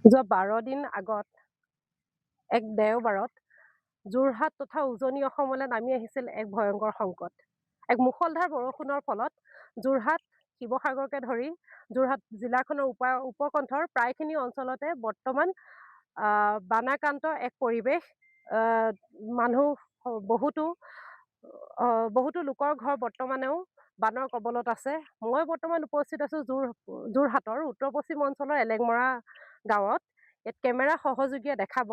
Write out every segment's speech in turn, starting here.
যোৱা 12 দিন আগত এক দেওবাৰত যোৰহাট তথা উজনি অসমলৈ নামি আহিছিল এক ভয়ংকৰ সংকট। এক মুষলধাৰ বৰষুণৰ ফলত যোৰহাট, শিৱসাগৰকে ধৰি যোৰহাট জিলাখনৰ উপকণ্ঠৰ প্ৰায়খিনি অঞ্চলতে বৰ্তমান বানাক্ৰান্ত এক পৰিৱেশ। মানুহ বহুতো বহুতো লোকৰ ঘৰ বৰ্তমানেও বানৰ কবলত আছে। মই বৰ্তমান উপস্থিত আছোঁ যোৰহাটৰ উত্তৰ পশ্চিম অঞ্চলৰ এলেংমৰা গাঁৱত। ইয়াত কেমেৰা সহযোগীয়ে দেখাব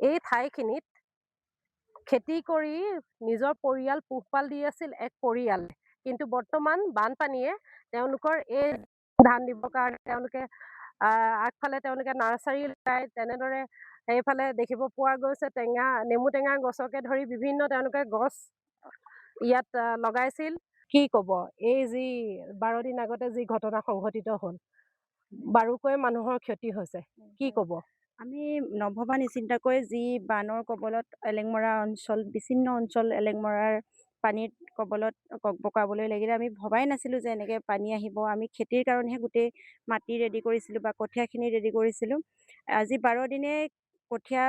এই ঠাইখিনিত খেতি কৰি নিজৰ পৰিয়াল পোহপাল দি আছিল এক পৰিয়াল, কিন্তু বৰ্তমান বানপানীয়ে তেওঁলোকৰ এই ধান দিবৰ কাৰণে তেওঁলোকে আগফালে তেওঁলোকে নাৰ্চাৰী লগাই, তেনেদৰে সেইফালে দেখিব পোৱা গৈছে নেমু টেঙা গছকে ধৰি বিভিন্ন তেওঁলোকে গছ ইয়াত লগাইছিল। কি ক'ব, এই যি 12 দিন আগতে যি ঘটনা সংঘটিত হ'ল, বাৰুকৈ মানুহৰ ক্ষতি হৈছে, কি ক'ব? আমি নভবা নিচিন্তাকৈ যি বানৰ কবলত এলেংমৰা অঞ্চল, বিচ্ছিন্ন অঞ্চল এলেংমৰাৰ পানীৰ কবলত ককবকাবলৈ লাগিলে। আমি ভবাই নাছিলোঁ যে এনেকৈ পানী আহিব। আমি খেতিৰ কাৰণেহে গোটেই মাটি ৰেডি কৰিছিলোঁ বা কঠীয়াখিনি ৰেডি কৰিছিলোঁ। আজি 12 দিনে কঠীয়া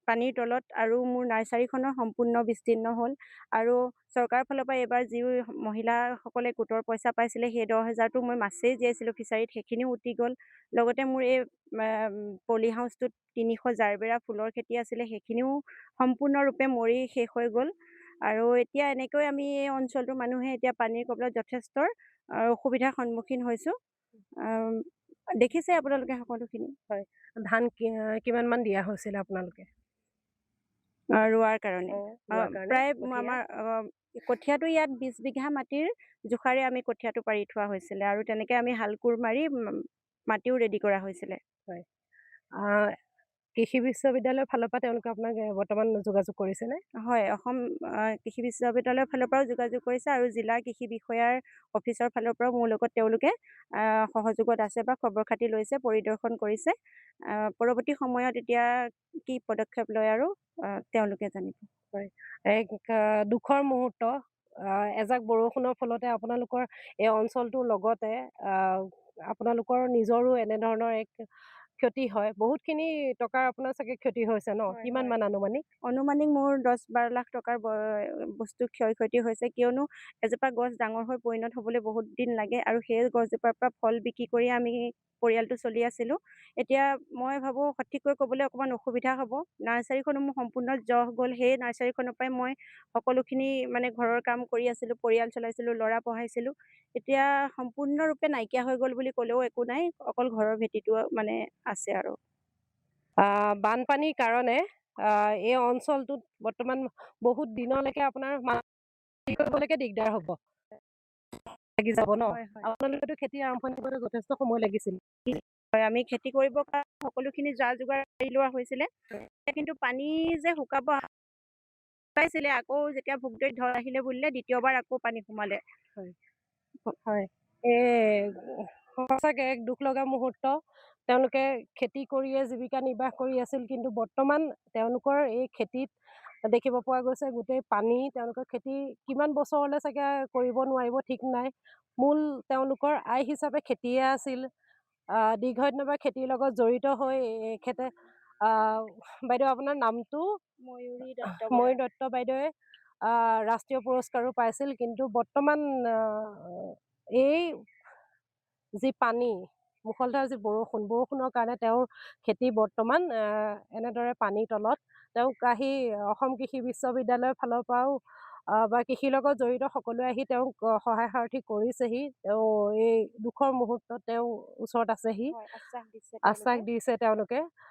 পানীৰ তলত, আৰু মোৰ নাৰ্চাৰীখনৰ সম্পূৰ্ণ বিস্তীৰ্ণ হ'ল। আৰু চৰকাৰৰ ফালৰ পৰা এইবাৰ যি মহিলাসকলে গোটৰ পইচা পাইছিলে, সেই 10,000টো মই মাছেই জীয়াইছিলোঁ ফিচাৰীত, সেইখিনিও উটি গ'ল। লগতে মোৰ এই পলি হাউচটোত 300 জাৰবেৰা ফুলৰ খেতি আছিলে, সেইখিনিও সম্পূৰ্ণৰূপে মৰি শেষ হৈ গ'ল। আৰু এতিয়া এনেকৈ আমি এই অঞ্চলটোৰ মানুহে এতিয়া পানীৰ কবলত যথেষ্ট অসুবিধাৰ সন্মুখীন হৈছোঁ। দেখিছে আপোনালোকে সকলোখিনি। হয়, ধান কিমান মান দিয়া হৈছিলে আপোনালোকে ৰোৱাৰ কাৰণে? প্ৰায় আমাৰ কঠীয়াটো ইয়াত 20 বিঘা মাটিৰ জোখাৰে আমি কঠীয়াটো পাৰি থোৱা হৈছিলে, আৰু তেনেকৈ আমি হাল কোৰ মাৰি মাটিও ৰেডি কৰা হৈছিলে। হয়, কৃষি বিশ্ববিদ্যালয়ৰ ফালৰ পৰা তেওঁলোকে আপোনাক বৰ্তমান যোগাযোগ কৰিছেনে? হয়, অসম কৃষি বিশ্ববিদ্যালয়ৰ ফালৰ পৰাও যোগাযোগ কৰিছে, আৰু জিলা কৃষি বিষয়াৰ অফিচৰ ফালৰ পৰাও মোৰ লগত তেওঁলোকে সহযোগত আছে বা খবৰ খাতি লৈছে, পৰিদৰ্শন কৰিছে। পৰৱৰ্তী সময়ত এতিয়া কি পদক্ষেপ লয় আৰু তেওঁলোকে জানিব। হয়, এক দুখৰ মুহূৰ্ত, এজাক বৰষুণৰ ফলতে আপোনালোকৰ এই অঞ্চলটোৰ লগতে আপোনালোকৰ নিজৰো এনেধৰণৰ এক ক্ষতি হয়। বহুতখিনি টকাৰ আপোনাৰ চাগে ক্ষতি হৈছে ন? কিমান মান আনুমানিক? অনুমানিক মোৰ 10-12 লাখ টকাৰ বস্তু ক্ষয় ক্ষতি হৈছে, কিয়নো এজোপা গছ ডাঙৰ হৈ পৰিণত হ'বলৈ বহুত দিন লাগে, আৰু সেই গছজোপাৰ পৰা ফল বিক্ৰী কৰি আমি পৰিয়ালটো চলি আছিলোঁ। এতিয়া মই ভাবোঁ সঠিককৈ ক'বলৈ অকণমান অসুবিধা হ'ব। নাৰ্চাৰীখনো মোৰ সম্পূৰ্ণ জহ গ'ল। সেই নাৰ্চাৰীখনৰ পৰাই মই সকলোখিনি ঘৰৰ কাম কৰি আছিলোঁ, পৰিয়াল চলাইছিলোঁ, ল'ৰা পঢ়াইছিলোঁ। এতিয়া সম্পূৰ্ণৰূপে নাইকিয়া হৈ গ'ল বুলি ক'লেও একো নাই, অকল ঘৰৰ ভেটিটো আছে আৰু। বানপানীৰ কাৰণে এই অঞ্চলটোত বৰ্তমান বহুত দিনলৈকে আপোনাৰ কৰিবলৈকে দিগদাৰ হ'ব, লাগি যাব ন? আপোনালোকেতো খেতি আৰম্ভণি কৰোঁতে যথেষ্ট সময় লাগিছিল। হয়, আমি খেতি কৰিবৰ কাৰণে সকলোখিনি যা যোগাৰ কৰি লোৱা হৈছিলে, কিন্তু পানী যে শুকাব পাইছিলে, আকৌ যেতিয়া ভোগদৈত ঢল আহিলে বুলিলে দ্বিতীয়বাৰ আকৌ পানী সোমালে। হয়, সঁচাকৈ এক দুখ লগা মুহূৰ্ত। তেওঁলোকে খেতি কৰিয়ে জীৱিকা নিৰ্বাহ কৰি আছিল, কিন্তু বৰ্তমান তেওঁলোকৰ এই খেতিত দেখিব পোৱা গৈছে গোটেই পানী। তেওঁলোকৰ খেতি কিমান বছৰলৈ চাগে কৰিব নোৱাৰিব ঠিক নাই। মূল তেওঁলোকৰ আয় হিচাপে খেতিয়ে আছিল। দীৰ্ঘদিনৰ খেতিৰ লগত জড়িত হৈ এখেতে বাইদেউ আপোনাৰ নামটো? ময়ূৰী দত্ত বাইদেৱে ৰাষ্ট্ৰীয় পুৰস্কাৰো পাইছিল, কিন্তু বৰ্তমান এই যি পানী, মুষলধাৰ যি বৰষুণৰ কাৰণে তেওঁৰ খেতি বৰ্তমান এনেদৰে পানীৰ তলত। তেওঁক আহি অসম কৃষি বিশ্ববিদ্যালয়ৰ ফালৰ পৰাও বা কৃষিৰ লগত জড়িত সকলোৱে আহি তেওঁক সহায় সাৰথি কৰিছেহি। তেওঁ এই দুখৰ মুহূৰ্তত তেওঁ ওচৰত আছেহি, আশ্বাস দিছে তেওঁলোকে।